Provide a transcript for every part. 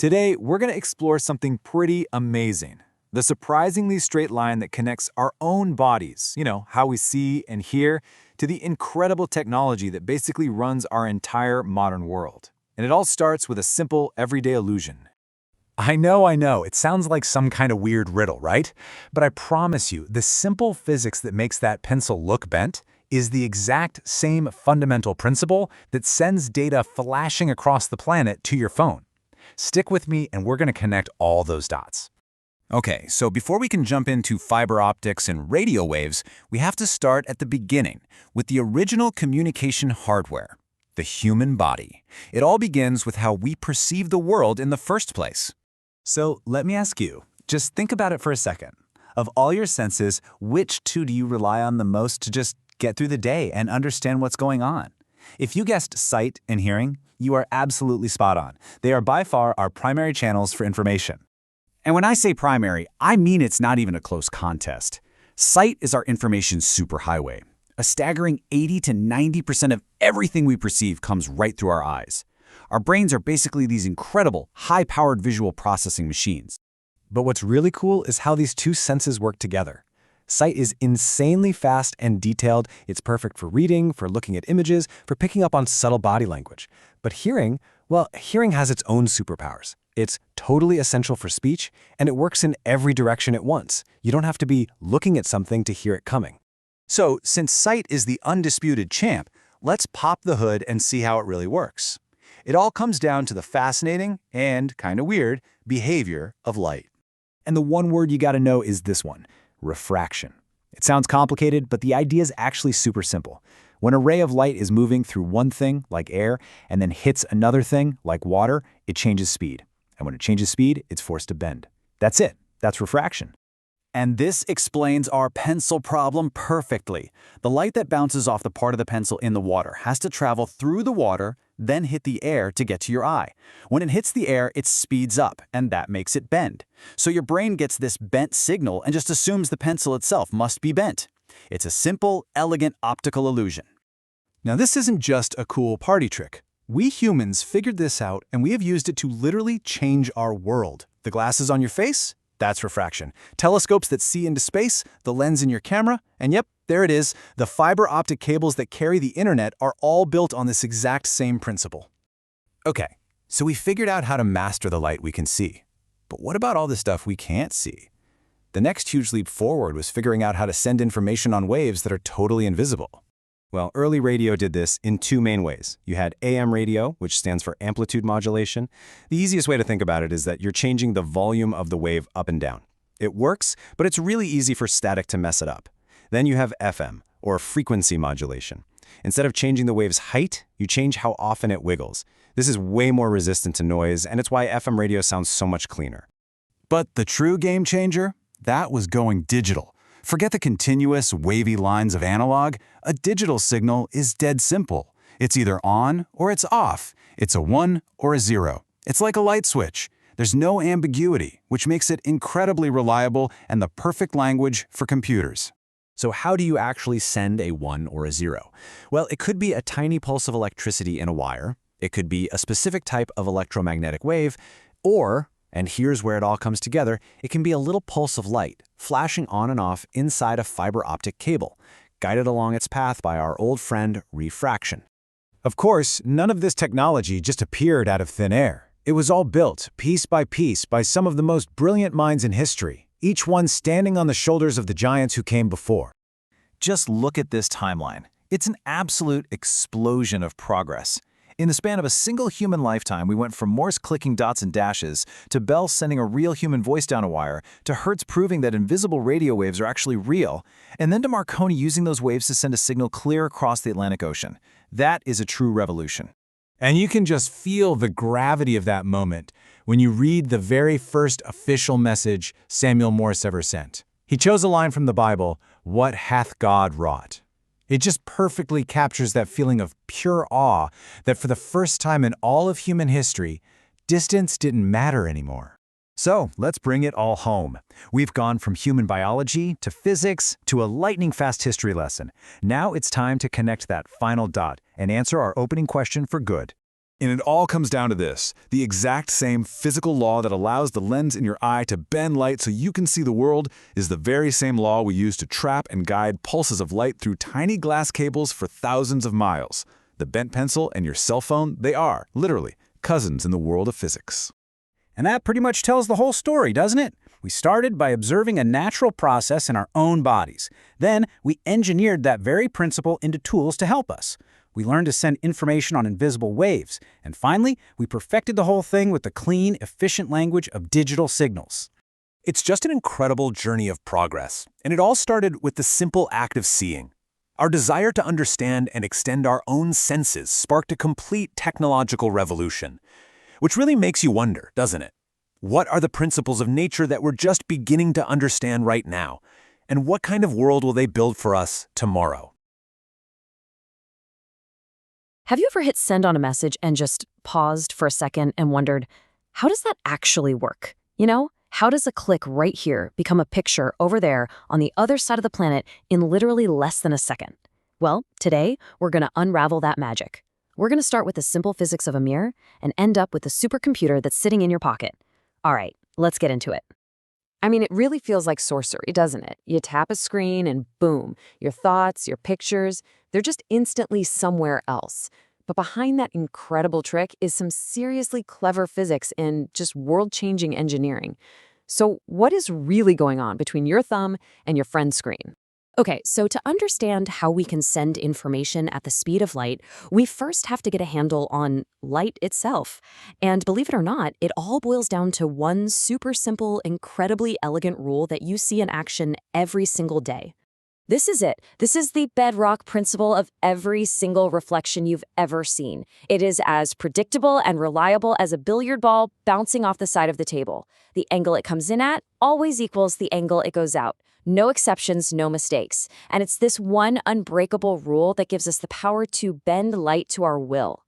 Today, we're going to explore something pretty amazing. The surprisingly straight line that connects our own bodies, how we see and hear, to the incredible technology that basically runs our entire modern world. And it all starts with a simple, everyday illusion. I know. It sounds like some kind of weird riddle, right? But I promise you, the simple physics that makes that pencil look bent is the exact same fundamental principle that sends data flashing across the planet to your phone. Stick with me and we're going to connect all those dots. Okay, so before we can jump into fiber optics and radio waves, we have to start at the beginning, with the original communication hardware, the human body. It all begins with how we perceive the world in the first place. So let me ask you, just think about it for a second. Of all your senses, which two do you rely on the most to just get through the day and understand what's going on? If you guessed sight and hearing, you are absolutely spot on. They are by far our primary channels for information. And when I say primary, I mean it's not even a close contest. Sight is our information superhighway. A staggering 80 to 90% of everything we perceive comes right through our eyes. Our brains are basically these incredible, high-powered visual processing machines. But what's really cool is how these two senses work together. Sight is insanely fast and detailed. It's perfect for reading, for looking at images, for picking up on subtle body language. But hearing, well, hearing has its own superpowers. It's totally essential for speech, and it works in every direction at once. You don't have to be looking at something to hear it coming. So, since sight is the undisputed champ, let's pop the hood and see how it really works. It all comes down to the fascinating and kind of weird behavior of light. And the one word you gotta know is this one: refraction. It sounds complicated, but the idea is actually super simple. When a ray of light is moving through one thing, like air, and then hits another thing, like water, it changes speed. And when it changes speed, it's forced to bend. That's it. That's refraction. And this explains our pencil problem perfectly. The light that bounces off the part of the pencil in the water has to travel through the water, then hit the air to get to your eye. When it hits the air, it speeds up, and that makes it bend. So your brain gets this bent signal and just assumes the pencil itself must be bent. It's a simple, elegant optical illusion. Now, this isn't just a cool party trick. We humans figured this out, and we have used it to literally change our world. The glasses on your face? That's refraction. Telescopes that see into space, the lens in your camera, and yep, there it is. The fiber optic cables that carry the internet are all built on this exact same principle. Okay, so we figured out how to master the light we can see. But what about all the stuff we can't see? The next huge leap forward was figuring out how to send information on waves that are totally invisible. Well, early radio did this in two main ways. You had AM radio, which stands for amplitude modulation. The easiest way to think about it is that you're changing the volume of the wave up and down. It works, but it's really easy for static to mess it up. Then you have FM, or frequency modulation. Instead of changing the wave's height, you change how often it wiggles. This is way more resistant to noise, and it's why FM radio sounds so much cleaner. But the true game changer? That was going digital. Forget the continuous, wavy lines of analog. A digital signal is dead simple. It's either on or it's off. It's a 1 or a 0. It's like a light switch. There's no ambiguity, which makes it incredibly reliable and the perfect language for computers. So how do you actually send a 1 or a 0? Well, it could be a tiny pulse of electricity in a wire. It could be a specific type of electromagnetic wave, or, and here's where it all comes together, it can be a little pulse of light, flashing on and off inside a fiber optic cable, guided along its path by our old friend, refraction. Of course, none of this technology just appeared out of thin air. It was all built, piece by some of the most brilliant minds in history, each one standing on the shoulders of the giants who came before. Just look at this timeline. It's an absolute explosion of progress. In the span of a single human lifetime, we went from Morse clicking dots and dashes, to Bell sending a real human voice down a wire, to Hertz proving that invisible radio waves are actually real, and then to Marconi using those waves to send a signal clear across the Atlantic Ocean. That is a true revolution. And you can just feel the gravity of that moment when you read the very first official message Samuel Morse ever sent. He chose a line from the Bible, "What hath God wrought?" It just perfectly captures that feeling of pure awe that for the first time in all of human history, distance didn't matter anymore. So let's bring it all home. We've gone from human biology to physics to a lightning-fast history lesson. Now it's time to connect that final dot and answer our opening question for good. And it all comes down to this: the exact same physical law that allows the lens in your eye to bend light so you can see the world is the very same law we use to trap and guide pulses of light through tiny glass cables for thousands of miles. The bent pencil and your cell phone, they are, literally, cousins in the world of physics. And that pretty much tells the whole story, doesn't it? We started by observing a natural process in our own bodies. Then, we engineered that very principle into tools to help us. We learned to send information on invisible waves. And finally, we perfected the whole thing with the clean, efficient language of digital signals. It's just an incredible journey of progress, and it all started with the simple act of seeing. Our desire to understand and extend our own senses sparked a complete technological revolution, which really makes you wonder, doesn't it? What are the principles of nature that we're just beginning to understand right now? And what kind of world will they build for us tomorrow? Have you ever hit send on a message and just paused for a second and wondered, how does that actually work? You know, how does a click right here become a picture over there on the other side of the planet in literally less than a second? Well, today, we're going to unravel that magic. We're going to start with the simple physics of a mirror and end up with the supercomputer that's sitting in your pocket. All right, let's get into it. I mean, it really feels like sorcery, doesn't it? You tap a screen and boom, your thoughts, your pictures, they're just instantly somewhere else. But behind that incredible trick is some seriously clever physics and just world-changing engineering. So what is really going on between your thumb and your friend's screen? Okay, so to understand how we can send information at the speed of light, we first have to get a handle on light itself. And believe it or not, it all boils down to one super simple, incredibly elegant rule that you see in action every single day. This is it. This is the bedrock principle of every single reflection you've ever seen. It is as predictable and reliable as a billiard ball bouncing off the side of the table. The angle it comes in at always equals the angle it goes out. No exceptions, no mistakes. And it's this one unbreakable rule that gives us the power to bend light to our will.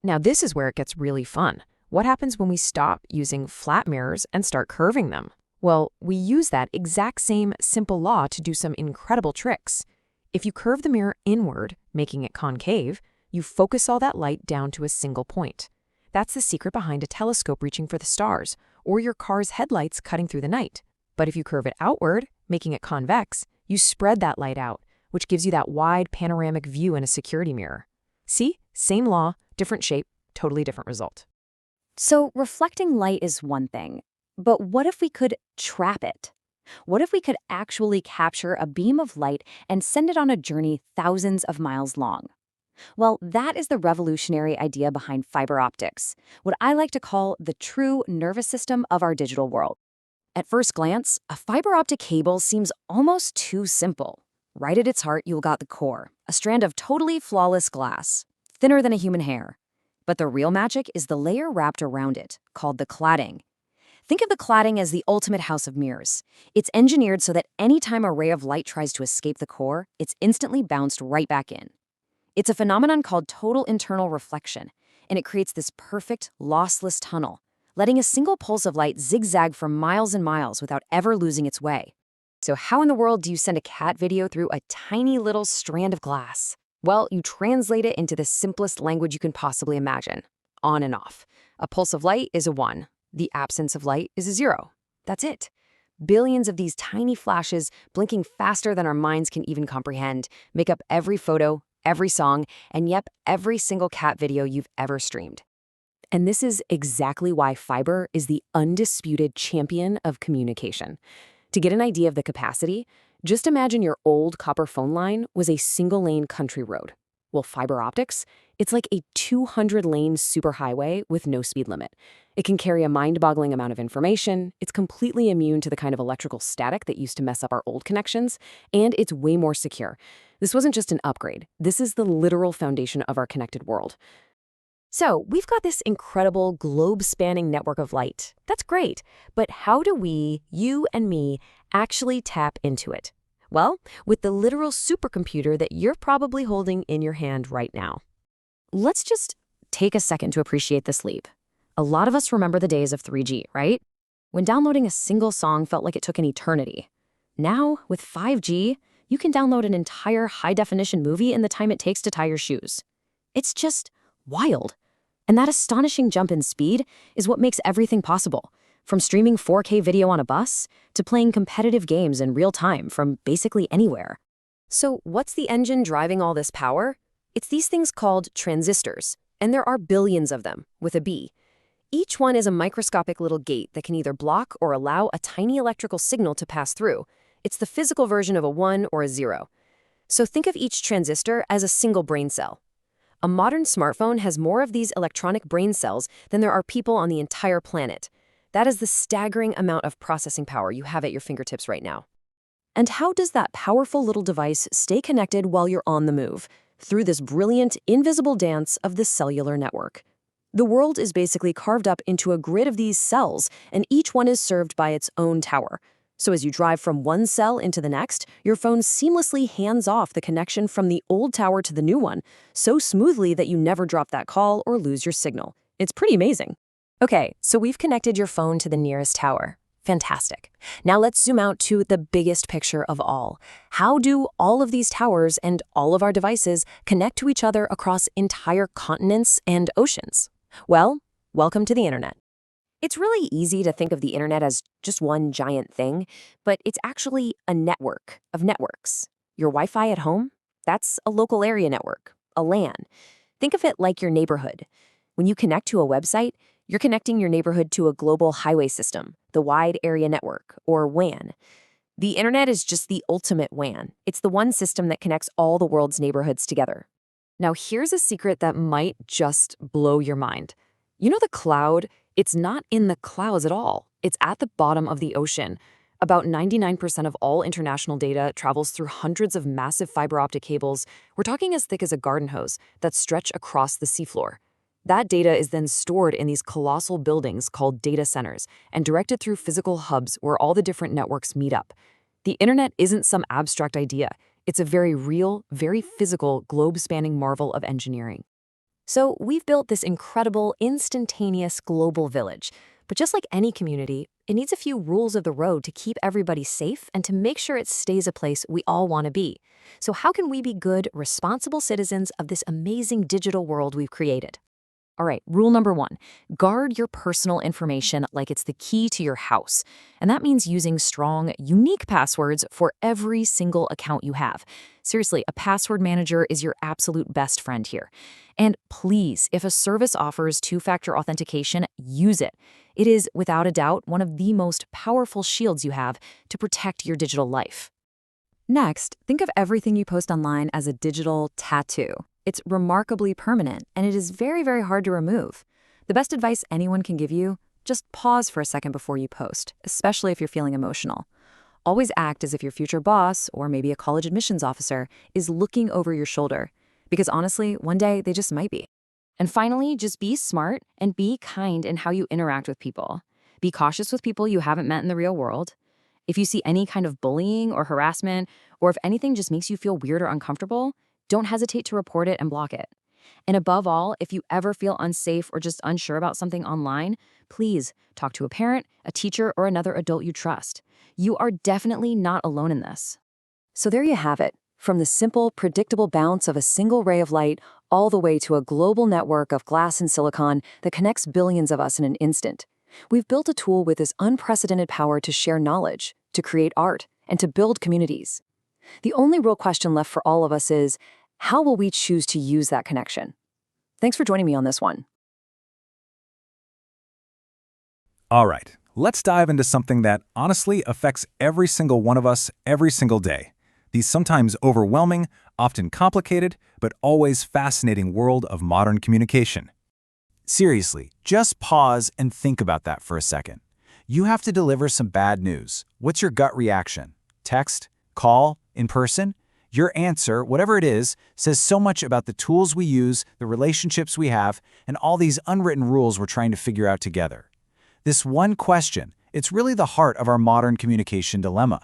Now, this is where it gets really fun. What happens when we stop using flat mirrors and start curving them? Well, we use that exact same simple law to do some incredible tricks. If you curve the mirror inward, making it concave, you focus all that light down to a single point. That's the secret behind a telescope reaching for the stars, or your car's headlights cutting through the night. But if you curve it outward, making it convex, you spread that light out, which gives you that wide panoramic view in a security mirror. See? Same law, different shape, totally different result. So reflecting light is one thing, but what if we could trap it? What if we could actually capture a beam of light and send it on a journey thousands of miles long? Well, that is the revolutionary idea behind fiber optics, what I like to call the true nervous system of our digital world. At first glance, a fiber optic cable seems almost too simple. Right at its heart, you've got the core, a strand of totally flawless glass, thinner than a human hair. But the real magic is the layer wrapped around it, called the cladding. Think of the cladding as the ultimate house of mirrors. It's engineered so that any time a ray of light tries to escape the core, it's instantly bounced right back in. It's a phenomenon called total internal reflection, and it creates this perfect, lossless tunnel, letting a single pulse of light zigzag for miles and miles without ever losing its way. So how in the world do you send a cat video through a tiny little strand of glass? Well, you translate it into the simplest language you can possibly imagine. On and off. A pulse of light is a 1. The absence of light is a 0. That's it. Billions of these tiny flashes, blinking faster than our minds can even comprehend, make up every photo, every song, and yep, every single cat video you've ever streamed. And this is exactly why fiber is the undisputed champion of communication. To get an idea of the capacity, just imagine your old copper phone line was a single-lane country road. Well, fiber optics, it's like a 200-lane superhighway with no speed limit. It can carry a mind-boggling amount of information, it's completely immune to the kind of electrical static that used to mess up our old connections, and it's way more secure. This wasn't just an upgrade. This is the literal foundation of our connected world. So, we've got this incredible globe-spanning network of light. That's great, but how do we, you and me, actually tap into it? Well, with the literal supercomputer that you're probably holding in your hand right now. Let's just take a second to appreciate this leap. A lot of us remember the days of 3G, right? When downloading a single song felt like it took an eternity. Now, with 5G, you can download an entire high-definition movie in the time it takes to tie your shoes. It's just wild. And that astonishing jump in speed is what makes everything possible, from streaming 4K video on a bus to playing competitive games in real time from basically anywhere. So what's the engine driving all this power? It's these things called transistors, and there are billions of them, with a B. Each one is a microscopic little gate that can either block or allow a tiny electrical signal to pass through. It's the physical version of a 1 or a 0. So think of each transistor as a single brain cell. A modern smartphone has more of these electronic brain cells than there are people on the entire planet. That is the staggering amount of processing power you have at your fingertips right now. And how does that powerful little device stay connected while you're on the move? Through this brilliant, invisible dance of the cellular network. The world is basically carved up into a grid of these cells, and each one is served by its own tower. So as you drive from one cell into the next, your phone seamlessly hands off the connection from the old tower to the new one, so smoothly that you never drop that call or lose your signal. It's pretty amazing. Okay, so we've connected your phone to the nearest tower. Fantastic. Now let's zoom out to the biggest picture of all. How do all of these towers and all of our devices connect to each other across entire continents and oceans? Well, welcome to the internet. It's really easy to think of the internet as just one giant thing, but it's actually a network of networks. Your Wi-Fi at home? That's a local area network, a LAN. Think of it like your neighborhood. When you connect to a website, you're connecting your neighborhood to a global highway system, the Wide Area Network, or WAN. The internet is just the ultimate WAN. It's the one system that connects all the world's neighborhoods together. Now here's a secret that might just blow your mind. You know the cloud? It's not in the clouds at all. It's at the bottom of the ocean. About 99% of all international data travels through hundreds of massive fiber optic cables. We're talking as thick as a garden hose that stretch across the seafloor. That data is then stored in these colossal buildings called data centers and directed through physical hubs where all the different networks meet up. The internet isn't some abstract idea. It's a very real, very physical, globe-spanning marvel of engineering. So we've built this incredible, instantaneous global village. But just like any community, it needs a few rules of the road to keep everybody safe and to make sure it stays a place we all want to be. So how can we be good, responsible citizens of this amazing digital world we've created? All right, rule number 1, guard your personal information like it's the key to your house. And that means using strong, unique passwords for every single account you have. Seriously, a password manager is your absolute best friend here. And please, if a service offers two-factor authentication, use it. It is, without a doubt, one of the most powerful shields you have to protect your digital life. Next, think of everything you post online as a digital tattoo. It's remarkably permanent, and it is very, very hard to remove. The best advice anyone can give you, just pause for a second before you post, especially if you're feeling emotional. Always act as if your future boss, or maybe a college admissions officer, is looking over your shoulder. Because honestly, one day they just might be. And finally, just be smart and be kind in how you interact with people. Be cautious with people you haven't met in the real world. If you see any kind of bullying or harassment, or if anything just makes you feel weird or uncomfortable, don't hesitate to report it and block it. And above all, if you ever feel unsafe or just unsure about something online, please talk to a parent, a teacher, or another adult you trust. You are definitely not alone in this. So there you have it. From the simple, predictable bounce of a single ray of light all the way to a global network of glass and silicon that connects billions of us in an instant. We've built a tool with this unprecedented power to share knowledge, to create art, and to build communities. The only real question left for all of us is, how will we choose to use that connection? Thanks for joining me on this one. All right, let's dive into something that honestly affects every single one of us every single day. The sometimes overwhelming, often complicated, but always fascinating world of modern communication. Seriously, just pause and think about that for a second. You have to deliver some bad news. What's your gut reaction? Text? Call? In person? Your answer, whatever it is, says so much about the tools we use, the relationships we have, and all these unwritten rules we're trying to figure out together. This one question, it's really the heart of our modern communication dilemma.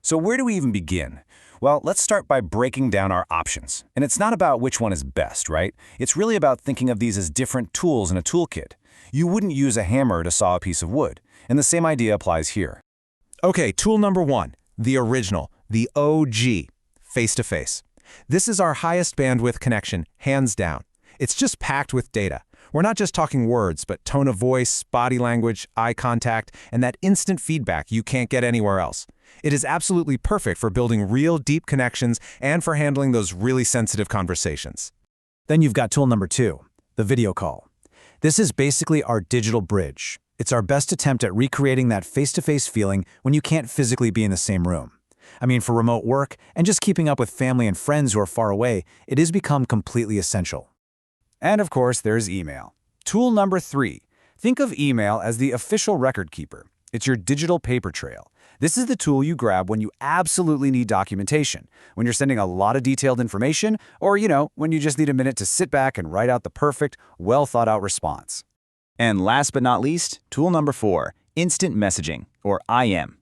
So where do we even begin? Well, let's start by breaking down our options. And it's not about which one is best, right? It's really about thinking of these as different tools in a toolkit. You wouldn't use a hammer to saw a piece of wood, and the same idea applies here. Okay, tool number 1, the original, the OG. Face-to-face. This is our highest bandwidth connection, hands down. It's just packed with data. We're not just talking words, but tone of voice, body language, eye contact, and that instant feedback you can't get anywhere else. It is absolutely perfect for building real deep connections and for handling those really sensitive conversations. Then you've got tool number 2, the video call. This is basically our digital bridge. It's our best attempt at recreating that face-to-face feeling when you can't physically be in the same room. I mean, for remote work and just keeping up with family and friends who are far away, it has become completely essential. And of course, there's email. Tool number 3. Think of email as the official record keeper. It's your digital paper trail. This is the tool you grab when you absolutely need documentation, when you're sending a lot of detailed information, or, when you just need a minute to sit back and write out the perfect, well-thought-out response. And last but not least, tool number 4, instant messaging, or IM.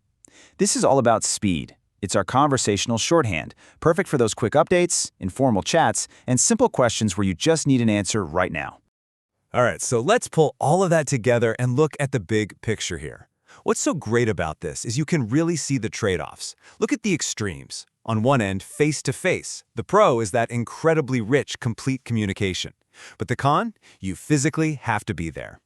This is all about speed. It's our conversational shorthand, perfect for those quick updates, informal chats, and simple questions where you just need an answer right now. All right, so let's pull all of that together and look at the big picture here. What's so great about this is you can really see the trade-offs. Look at the extremes. On one end, face-to-face. The pro is that incredibly rich, complete communication. But the con? You physically have to be there.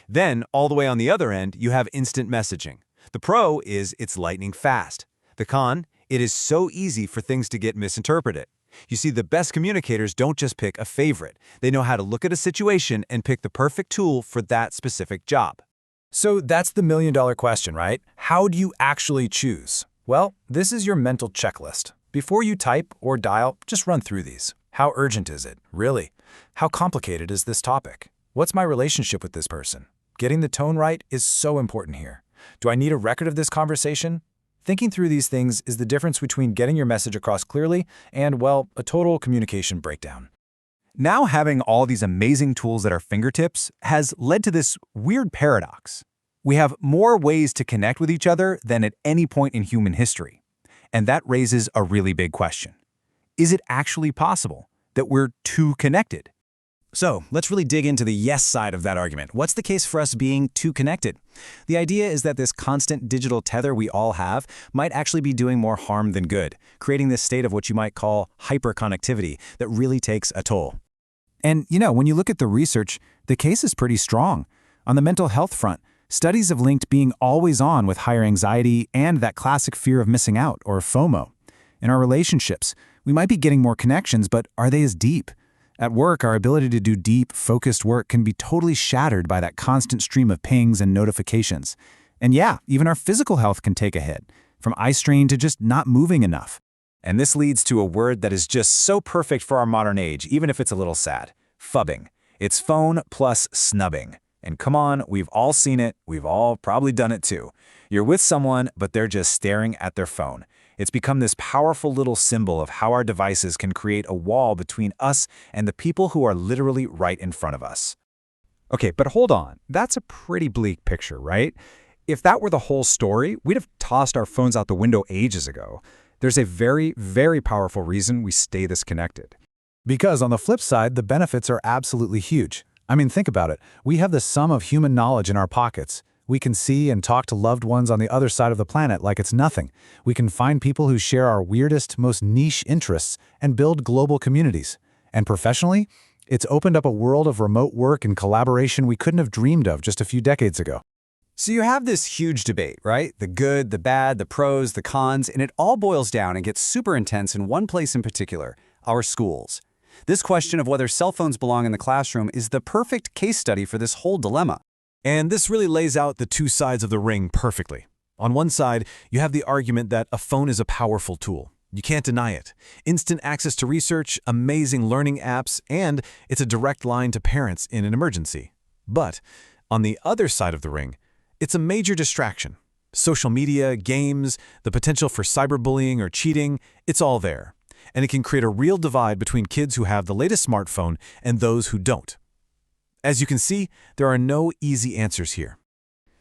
Then, all the way on the other end, you have instant messaging. The pro is it's lightning fast. The con? It is so easy for things to get misinterpreted. You see, the best communicators don't just pick a favorite. They know how to look at a situation and pick the perfect tool for that specific job. So that's the million-dollar question, right? How do you actually choose? Well, this is your mental checklist. Before you type or dial, just run through these. How urgent is it? Really? How complicated is this topic? What's my relationship with this person? Getting the tone right is so important here. Do I need a record of this conversation? Thinking through these things is the difference between getting your message across clearly and, well, a total communication breakdown. Now having all these amazing tools at our fingertips has led to this weird paradox. We have more ways to connect with each other than at any point in human history. And that raises a really big question. Is it actually possible that we're too connected? So let's really dig into the yes side of that argument. What's the case for us being too connected? The idea is that this constant digital tether we all have might actually be doing more harm than good, creating this state of what you might call hyperconnectivity that really takes a toll. And when you look at the research, the case is pretty strong. On the mental health front, studies have linked being always on with higher anxiety and that classic fear of missing out, or FOMO. In our relationships, we might be getting more connections, but are they as deep? At work, our ability to do deep, focused work can be totally shattered by that constant stream of pings and notifications. And yeah, even our physical health can take a hit, from eye strain to just not moving enough. And this leads to a word that is just so perfect for our modern age, even if it's a little sad. Phubbing. It's phone plus snubbing. And come on, we've all seen it. We've all probably done it too. You're with someone, but they're just staring at their phone. It's become this powerful little symbol of how our devices can create a wall between us and the people who are literally right in front of us. Okay, but hold on. That's a pretty bleak picture, right? If that were the whole story, we'd have tossed our phones out the window ages ago. There's a very, very powerful reason we stay this connected. Because on the flip side, the benefits are absolutely huge. I mean, think about it. We have the sum of human knowledge in our pockets. We can see and talk to loved ones on the other side of the planet like it's nothing. We can find people who share our weirdest, most niche interests and build global communities. And professionally, it's opened up a world of remote work and collaboration we couldn't have dreamed of just a few decades ago. So you have this huge debate, right? The good, the bad, the pros, the cons, and it all boils down and gets super intense in one place in particular, our schools. This question of whether cell phones belong in the classroom is the perfect case study for this whole dilemma. And this really lays out the two sides of the ring perfectly. On one side, you have the argument that a phone is a powerful tool. You can't deny it. Instant access to research, amazing learning apps, and it's a direct line to parents in an emergency. But on the other side of the ring, it's a major distraction. Social media, games, the potential for cyberbullying or cheating, it's all there. And it can create a real divide between kids who have the latest smartphone and those who don't. As you can see, there are no easy answers here.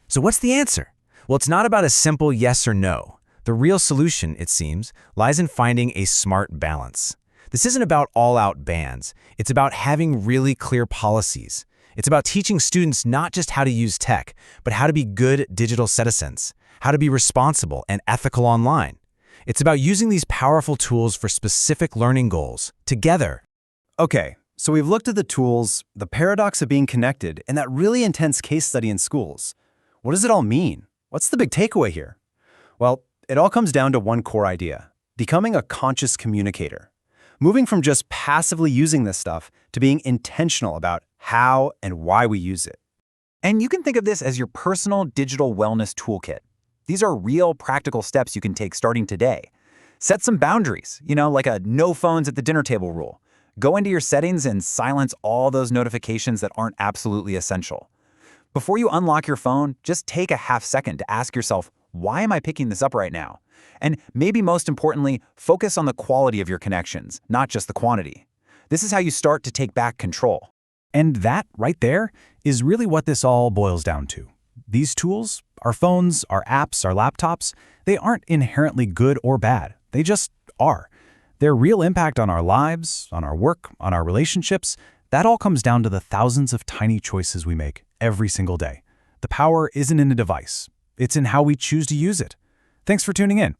So what's the answer? Well, it's not about a simple yes or no. The real solution, it seems, lies in finding a smart balance. This isn't about all-out bans. It's about having really clear policies. It's about teaching students not just how to use tech, but how to be good digital citizens, how to be responsible and ethical online. It's about using these powerful tools for specific learning goals, together. Okay, So we've looked at the tools, the paradox of being connected, and that really intense case study in schools. What does it all mean? What's the big takeaway here? Well, it all comes down to one core idea: becoming a conscious communicator. Moving from just passively using this stuff to being intentional about how and why we use it. And you can think of this as your personal digital wellness toolkit. These are real practical steps you can take starting today. Set some boundaries, like a no phones at the dinner table rule. Go into your settings and silence all those notifications that aren't absolutely essential. Before you unlock your phone, just take a half second to ask yourself, why am I picking this up right now? And maybe most importantly, focus on the quality of your connections, not just the quantity. This is how you start to take back control. And that, right there, is really what this all boils down to. These tools, our phones, our apps, our laptops, they aren't inherently good or bad. They just are. Their real impact on our lives, on our work, on our relationships, that all comes down to the thousands of tiny choices we make every single day. The power isn't in a device. It's in how we choose to use it. Thanks for tuning in.